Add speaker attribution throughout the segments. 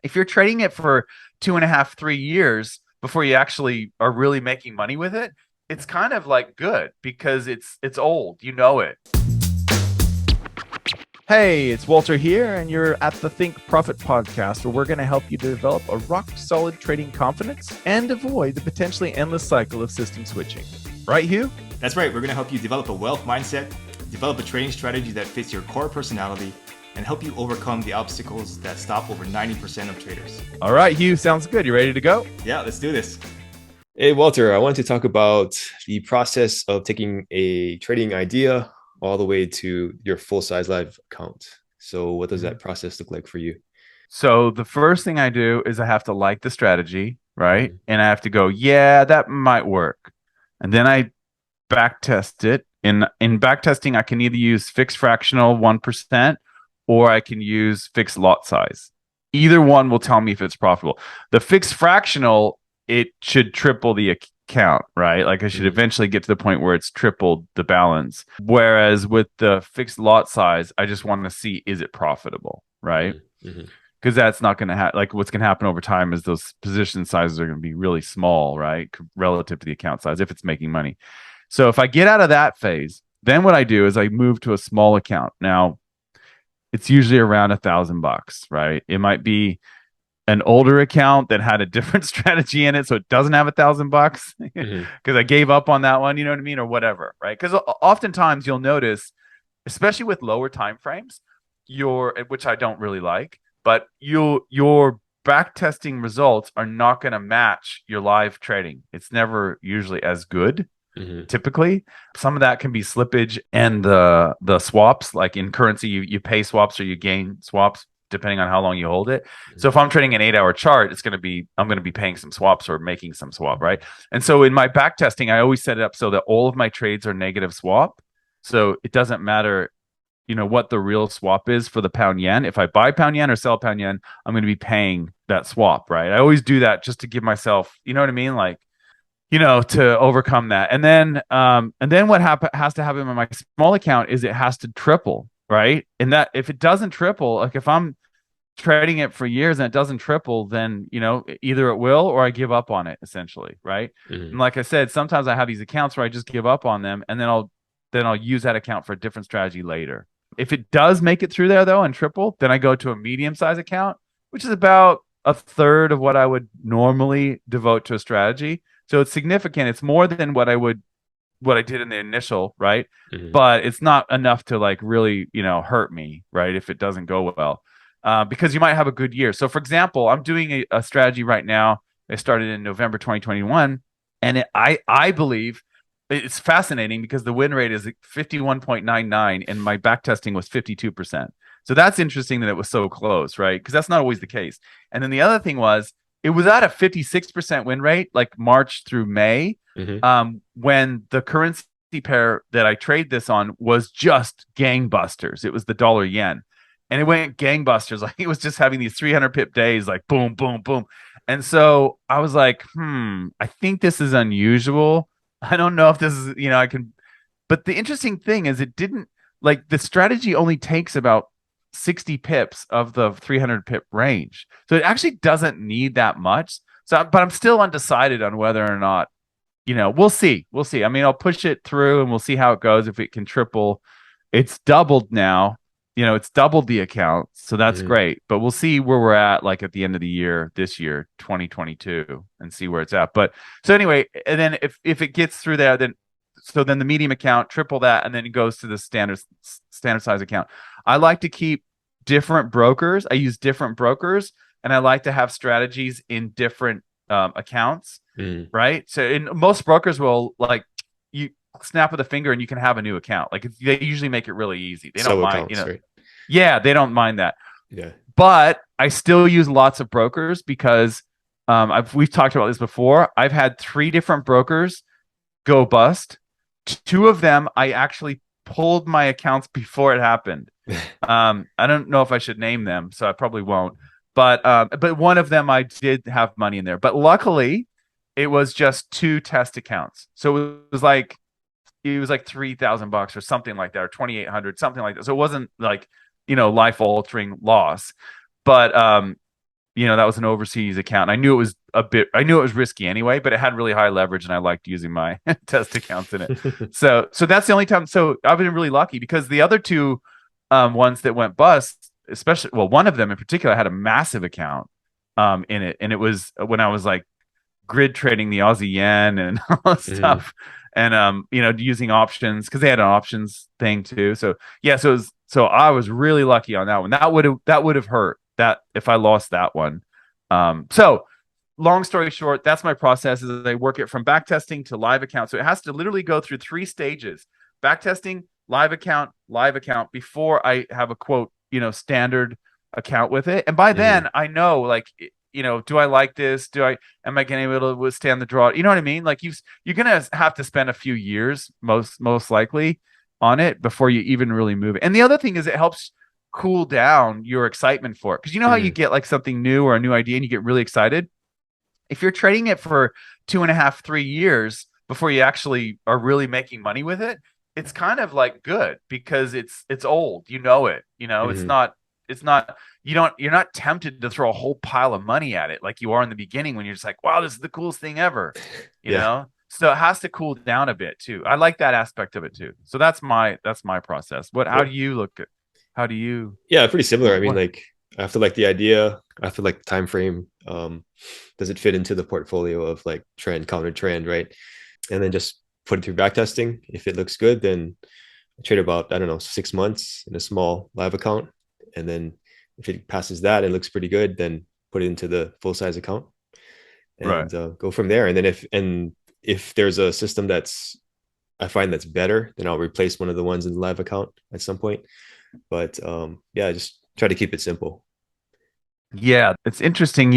Speaker 1: If you're trading it for 2.5, 3 years before you actually are really making money with it, it's kind of like good because it's old. You know it.
Speaker 2: Hey, it's Walter here, and you're at the Think Profit podcast, where we're going to help you develop a rock solid trading confidence and avoid the potentially endless cycle of system switching. Right, Hugh?
Speaker 3: That's right. We're going to help you develop a wealth mindset, develop a trading strategy that fits your core personality, and help you overcome the obstacles that stop over 90% of traders.
Speaker 2: All right, Hugh, sounds good. You ready to go?
Speaker 3: Yeah, let's do this.
Speaker 4: Hey, Walter, I want to talk about the process of taking a trading idea all the way to your full size live account. So what does that process look like for you?
Speaker 1: So the first thing I do is I have to like the strategy, right?
Speaker 4: Mhm.
Speaker 1: And I have to go, yeah, that might work. And then I back test it. In back testing, I can either use fixed fractional 1% or I can use fixed lot size. Either one will tell me if it's profitable. The fixed fractional, it should triple the account, right? Like I should
Speaker 4: Mhm.
Speaker 1: eventually get to the point where it's tripled the balance. Whereas with the fixed lot size, I just want to see, is it profitable, right?
Speaker 4: Mhm. Mhm.
Speaker 1: Because that's not going to happen. Like what's going to happen over time is those position sizes are going to be really small, right? Relative to the account size if it's making money. So if I get out of that phase, then what I do is I move to a small account. Now it's usually around $1,000, right? It might be an older account that had a different strategy in it, so it doesn't have $1,000
Speaker 4: Mhm.
Speaker 1: because I gave up on that one. You know what I mean, or whatever, right? Because oftentimes you'll notice, especially with lower time frames, which I don't really like, but your back testing results are not going to match your live trading. It's never usually as good.
Speaker 4: Mhm.
Speaker 1: Typically, some of that can be slippage and the swaps, like in currency, you pay swaps or you gain swaps depending on how long you hold it. So
Speaker 4: Mhm.
Speaker 1: if I'm trading an 8 hour chart, I'm going to be paying some swaps or making some swap, right? And so in my back testing, I always set it up so that all of my trades are negative swap. So it doesn't matter, what the real swap is for the pound yen. If I buy pound yen or sell pound yen, I'm going to be paying that swap, right? I always do that just to give myself, you know what I mean? Like, to overcome that. And then what has to happen in my small account is it has to triple, right? And that if it doesn't triple, like if I'm trading it for years and it doesn't triple, then either it will or I give up on it essentially, right? And
Speaker 4: Mhm.
Speaker 1: like I said, sometimes I have these accounts where I just give up on them and then I'll use that account for a different strategy later. If it does make it through there though and triple, then I go to a medium size account, which is about a third of what I would normally devote to a strategy. So it's significant. It's more than what I did in the initial, right?
Speaker 4: Mhm.
Speaker 1: But it's not enough to like really, hurt me, right? If it doesn't go well, because you might have a good year. So, for example, I'm doing a strategy right now. I started in November 2021, and I believe it's fascinating because the win rate is 51.99, and my back testing was 52%. So that's interesting that it was so close, right? Because that's not always the case. And then the other thing was it was at a 56% win rate, like March through May,
Speaker 4: Mhm.
Speaker 1: when the currency pair that I trade this on was just gangbusters. It was the dollar yen. And it went gangbusters. Like it was just having these 300 pip days, like boom, boom, boom. And so I was like, I think this is unusual. I don't know if this is, I can. But the interesting thing is, it didn't like the strategy only takes about 60 pips of the 300 pip range. So it actually doesn't need that much. So, but I'm still undecided on whether or not we'll see. We'll see. I mean, I'll push it through and we'll see how it goes. If it can triple, it's doubled now. It's doubled the account. So that's
Speaker 4: Mhm.
Speaker 1: great. But we'll see where we're at like at the end of the year, this year, 2022, and see where it's at. But so anyway, and then if it gets through there, then the medium account, triple that, and then it goes to the standard size account. I like to keep different brokers. I use different brokers and I like to have strategies in different accounts,
Speaker 4: Mhm.
Speaker 1: right? So in most brokers will like you snap with a finger and you can have a new account. Like they usually make it really easy. They don't
Speaker 4: Sub
Speaker 1: mind,
Speaker 4: accounts, right?
Speaker 1: yeah, they don't mind that.
Speaker 4: Yeah.
Speaker 1: But I still use lots of brokers because we've talked about this before. I've had three different brokers go bust. Two of them I actually pulled my accounts before it happened. I don't know if I should name them, so I probably won't. But one of them I did have money in there. But luckily, it was just two test accounts. So it was like $3,000 or something like that, or 2,800, something like that. So it wasn't like life altering loss. But that was an overseas account. And I knew it was risky anyway, but it had really high leverage and I liked using my test accounts in it. So that's the only time. So I've been really lucky because the other two ones that went bust, especially, well, one of them in particular had a massive account in it. And it was when I was like grid trading the Aussie yen and all that stuff. And using options because they had an options thing too. So yeah, so I was really lucky on that one. That would have hurt that if I lost that one. So long story short, that's my process is I work it from back testing to live account. So it has to literally go through 3 stages: back testing, live account before I have a quote, standard account with it. And by then I know like, do I like this? Am I going to be able to withstand the draw? You know what I mean? Like you're going to have to spend a few years most likely on it before you even really move it. And the other thing is it helps cool down your excitement for it. Cause you know how you get like something new or a new idea and you get really excited. If you're trading it for 2.5, 3 years before you actually are really making money with it, it's kind of like good because it's old, it's not, you're not tempted to throw a whole pile of money at it like you are in the beginning when you're just like, wow, this is the coolest thing ever, you know? So it has to cool down a bit too. I like that aspect of it too. So that's my process. How do you look at,
Speaker 4: Yeah, pretty similar. I mean, like I have to like the idea, I have to like the time frame. Does it fit into the portfolio of like trend, counter trend, right? And then just put it through back testing. If it looks good, then I trade about, I don't know, 6 months in a small live account. And then if it passes that, it looks pretty good, then put it into the full size account and go from there. And then if there's a system I find that's better, then I'll replace one of the ones in the live account at some point. But just try to keep it simple.
Speaker 1: Yeah, it's interesting.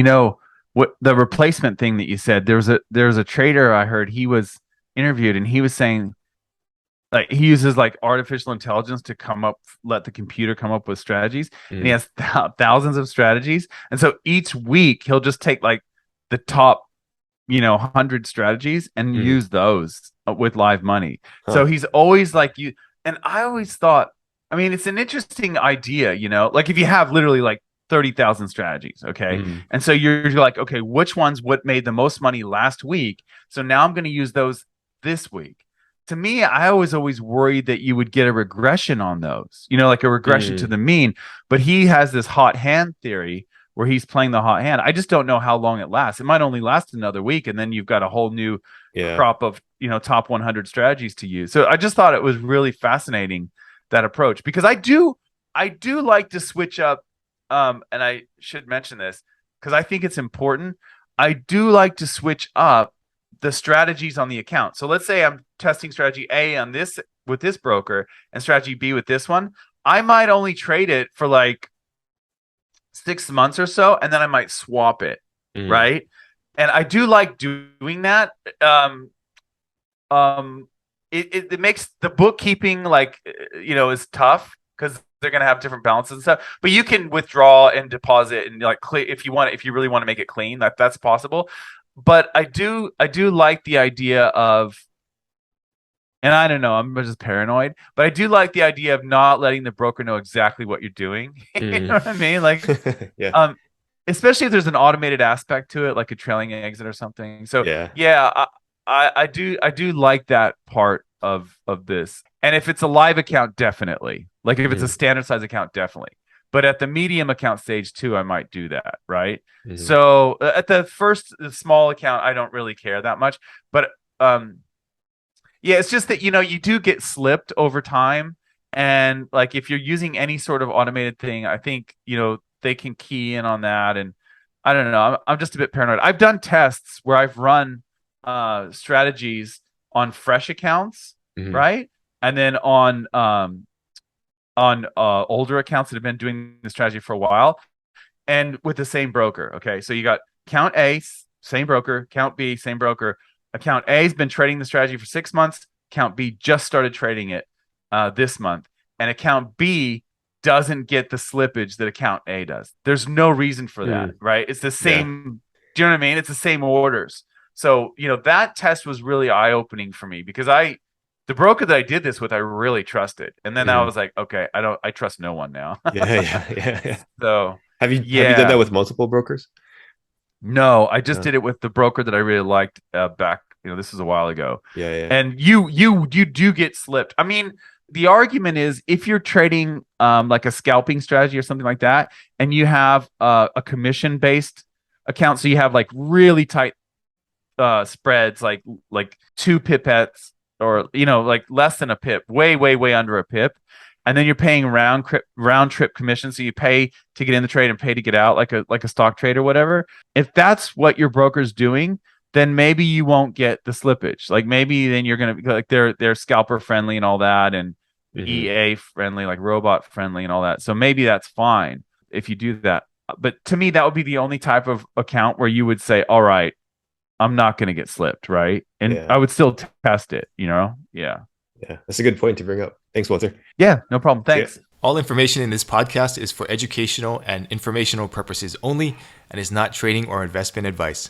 Speaker 1: What the replacement thing that you said, there was a trader I heard, he was interviewed and he was saying like he uses like artificial intelligence to let the computer come up with strategies. And he has thousands of strategies. And so each week he'll just take like the top 100 strategies and use those with live money. So he's always like and I always thought, I mean, it's an interesting idea, like if you have literally like 30,000 strategies. Okay. And so you're like, okay, which ones what made the most money last week? So now I'm going to use those this week. To me, I was always worried that you would get a regression on those, like a regression to the mean. But he has this hot hand theory where he's playing the hot hand. I just don't know how long it lasts. It might only last another week, and then you've got a whole new crop of top 100 strategies to use. So I just thought it was really fascinating, that approach, because I do like to switch up. And I should mention this because I think it's important. I do like to switch up the strategies on the account. So let's say I'm testing strategy A on this with this broker and strategy B with this one. I might only trade it for like 6 months or so, and then I might swap it, right? And I do like doing that. It makes the bookkeeping like is tough because they're gonna have different balances and stuff. But you can withdraw and deposit and like if you really want to make it clean, that's possible. But I do like the idea of, and I don't know, I'm just paranoid, but I do like the idea of not letting the broker know exactly what you're doing. You know what I mean? Like, especially if there's an automated aspect to it, like a trailing exit or something. So I do like that part of this. And if it's a live account, definitely. Like if it's a standard size account, definitely. But at the medium account stage too, I might do that, right? So at the small account, I don't really care that much. But it's just that you do get slipped over time, and like if you're using any sort of automated thing, I think they can key in on that. And I don't know, I'm just a bit paranoid. I've done tests where I've run strategies on fresh accounts, right, and then on older accounts that have been doing the strategy for a while, and with the same broker. Okay, so you got account A, same broker, account B, same broker. Account A has been trading the strategy for 6 months. Account B just started trading it this month, and account B doesn't get the slippage that account A does. There's no reason for that, right? It's the same. Do you know what I mean? It's the same orders. So that test was really eye-opening for me because the broker that I did this with, I really trusted. And then I was like, okay, I trust no one now.
Speaker 4: Yeah.
Speaker 1: So
Speaker 4: Have you done that with multiple brokers?
Speaker 1: No, I just
Speaker 4: No.
Speaker 1: did it with the broker that I really liked back. This was a while ago.
Speaker 4: Yeah.
Speaker 1: And you do get slipped. I mean, the argument is if you're trading like a scalping strategy or something like that, and you have a commission based account, so you have like really tight spreads, like 2 pipettes, or like less than a pip, way under a pip, and then you're paying round trip commission, so you pay to get in the trade and pay to get out, like a stock trade or whatever. If that's what your broker's doing, then maybe you won't get the slippage. Like maybe then you're gonna be like they're scalper friendly and all that, and EA friendly, like robot friendly and all that. So maybe that's fine if you do that. But to me, that would be the only type of account where you would say, all right, I'm not going to get slipped, right? And I would still test it, Yeah.
Speaker 4: Yeah, that's a good point to bring up. Thanks, Walter.
Speaker 1: Yeah, no problem. Thanks.
Speaker 3: Yeah. All information in this podcast is for educational and informational purposes only and is not trading or investment advice.